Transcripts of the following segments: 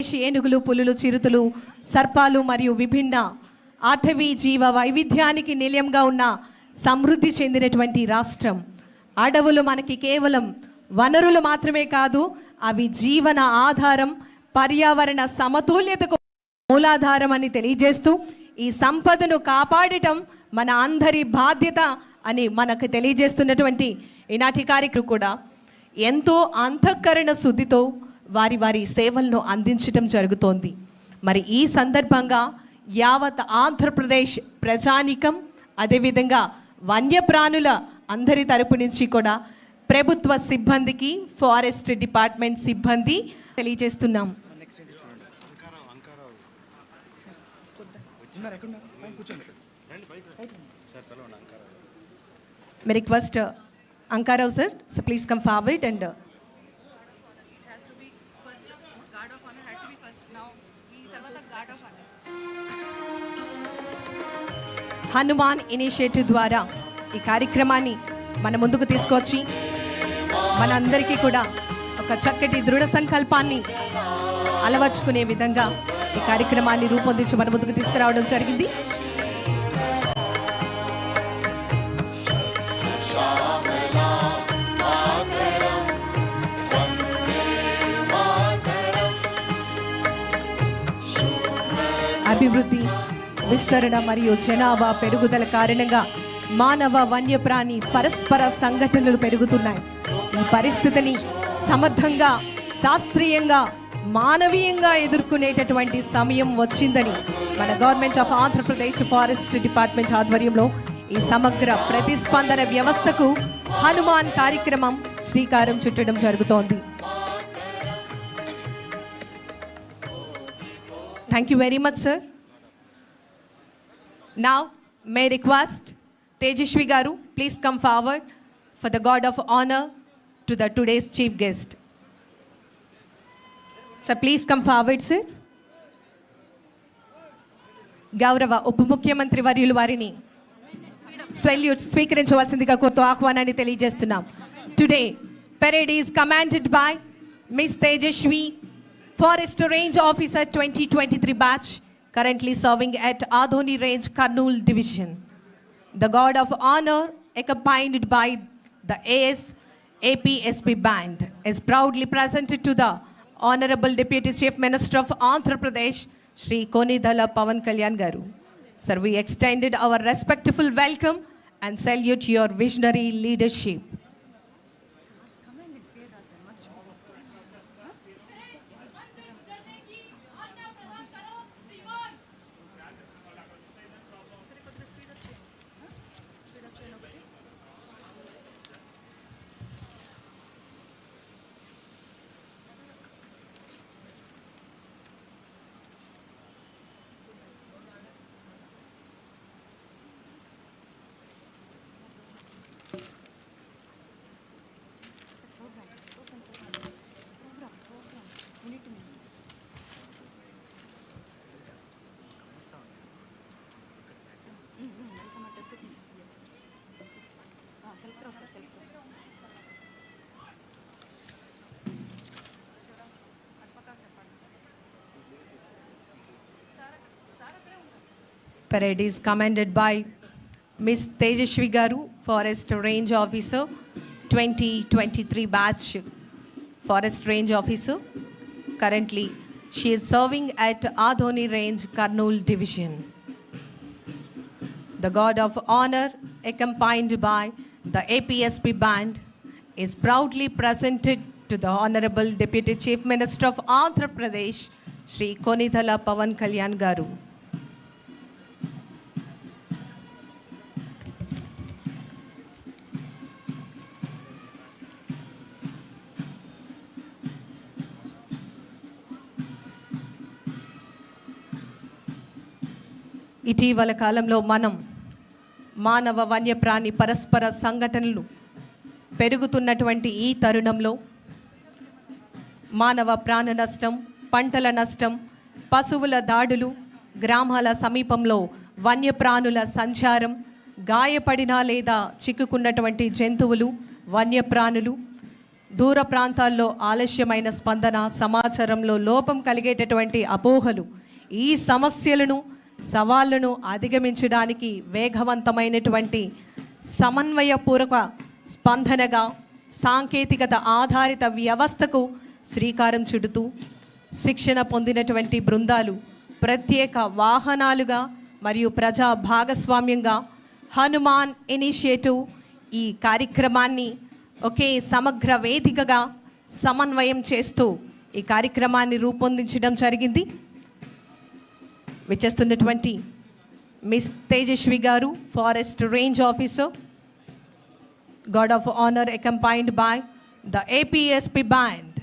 ఆంధ్రప్రదేశ్ ఏనుగులు, పులులు, చిరుతలు, సర్పాలు మరియు విభిన్న అటవీ జీవ వైవిధ్యానికి నిలయంగా ఉన్న సమృద్ధి చెందినటువంటి రాష్ట్రం. అడవులు మనకి కేవలం వనరులు మాత్రమే కాదు, అవి జీవన ఆధారం, పర్యావరణ సమతుల్యతకు మూలాధారం అని తెలియజేస్తూ ఈ సంపదను కాపాడటం మన అందరి బాధ్యత అని మనకు తెలియజేస్తున్నటువంటి ఈనాటి కార్యక్రమం కూడా ఎంతో అంతఃకరణ శుద్ధితో వారి వారి సేవలను అందించడం జరుగుతోంది. మరి ఈ సందర్భంగా యావత్ ఆంధ్రప్రదేశ్ ప్రజానికం, అదేవిధంగా వన్యప్రాణుల అందరి తరపు నుంచి కూడా ప్రభుత్వ సిబ్బందికి, ఫారెస్ట్ డిపార్ట్మెంట్ సిబ్బంది తెలియజేస్తున్నాం. May request Ankarao sir, so please come forward and it has to be first. Guard of honor had to be first. Now ఈ తర్వాత guard of honor. Hanuman initiative ద్వారా ఈ కార్యక్రమాన్ని మన ముందుకు తీసుకొచ్చి మనందరికీ కూడా ఒక చక్కటి దృఢ సంకల్పాన్ని అలవర్చుకునే విధంగా ఈ కార్యక్రమాన్ని రూపొందించి మన ముందుకు తీసుకురావడం జరిగింది. అభివృద్ధి, విస్తరణ మరియు జనాభా పెరుగుదల కారణంగా మానవ వన్యప్రాణి పరస్పర సంఘటనలు పెరుగుతున్నాయి. ఈ పరిస్థితిని సమర్థంగా, శాస్త్రీయంగా, మానవీయంగా ఎదుర్కొనేటటువంటి సమయం వచ్చిందని మన government of Andhra Pradesh forest department ఆధ్వర్యంలో ఈ సమగ్ర ప్రతిస్పందన వ్యవస్థకు హనుమాన్ కార్యక్రమం శ్రీకారం చుట్టడం జరుగుతోంది. Thank you very much, sir. Now, may I request Tejashwi Garu, please come forward for the guard of honor to the today's chief guest. Sir, please come forward, sir. గౌరవ ఉప ముఖ్యమంత్రి వర్యులు వారిని స్వెల్యూట్ స్వీకరించవలసిందిగా కోరుతూ ఆహ్వానాన్ని తెలియజేస్తున్నాం. Today, parade is commanded by Miss Tejashwi, Forest Range Officer 2023 batch, currently serving at Adhoni Range, Kurnool Division. The guard of honor, accompanied by the APSP band, is proudly presented to the Honorable Deputy Chief Minister of Andhra Pradesh, Shri Konidhala Pawan Kalyan Garu. Sir, we extended our respectful welcome and salute your visionary leadership. Parade is commanded by Miss Tejashwi Garu, Forest Range Officer 2023 batch, Forest Range Officer. Currently, she is serving at Adhoni Range, Kurnool Division. The guard of honor, accompanied by the APSP band, is proudly presented to the Honorable Deputy Chief Minister of Andhra Pradesh, Shri Konidhala Pawan Kalyan Garu. ఇటీవల కాలంలో మనం మానవ వన్యప్రాణి పరస్పర సంఘటనలు పెరుగుతున్నటువంటి ఈ తరుణంలో మానవ ప్రాణ నష్టం, పంటల నష్టం, పశువుల దాడులు, గ్రామాల సమీపంలో వన్యప్రాణుల సంచారం, గాయపడిన లేదా చిక్కుకున్నటువంటి జంతువులు, వన్యప్రాణులు, దూర ప్రాంతాల్లో ఆలస్యమైన స్పందన, సమాచారంలో లోపం కలిగేటటువంటి అపోహలు, ఈ సమస్యలను సవాళ్లను అధిగమించడానికి వేగవంతమైనటువంటి సమన్వయపూర్వక స్పందనగా సాంకేతికత ఆధారిత వ్యవస్థకు శ్రీకారం చుడుతూ శిక్షణ పొందినటువంటి బృందాలు ప్రత్యేక వాహనాలుగా మరియు ప్రజా భాగస్వామ్యంగా హనుమాన్ ఇనిషియేటివ్ ఈ కార్యక్రమాన్ని ఒకే సమగ్ర వేదికగా సమన్వయం చేస్తూ ఈ కార్యక్రమాన్ని రూపొందించడం జరిగింది. విచ్చేస్తున్నటువంటి మిస్ తేజస్వి గారు, forest range officer, guard of honour accompanied by the APSP band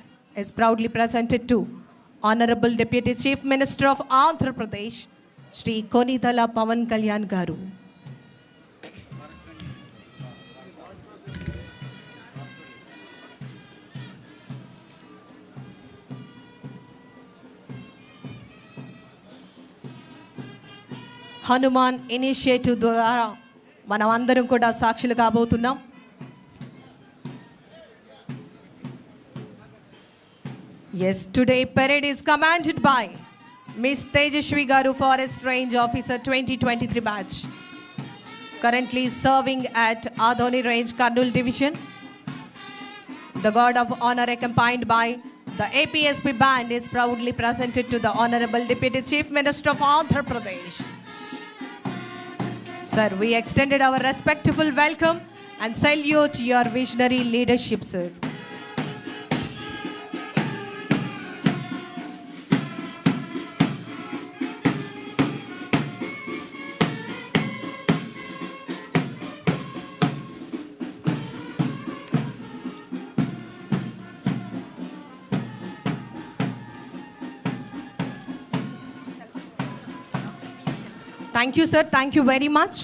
is proudly presented to Honorable Deputy Chief Minister of Andhra Pradesh, Shri Konitala Pawan Kalyan Garu. Hanuman initiative ద్వారా మనం అందరం కూడా సాక్షులు కాబోతున్నాం. Yes, today parade is commanded by Miss Tejashwi Garu, Forest Range Officer 2023 batch, currently serving at Adoni Range, Kurnool Division. The Guard of Honor accompanied by the APSP band is proudly presented to the Honorable Deputy Chief Minister of Andhra Pradesh. Sir, we extended our respectful welcome and salute your visionary leadership, sir. Thank you, sir. Thank you very much.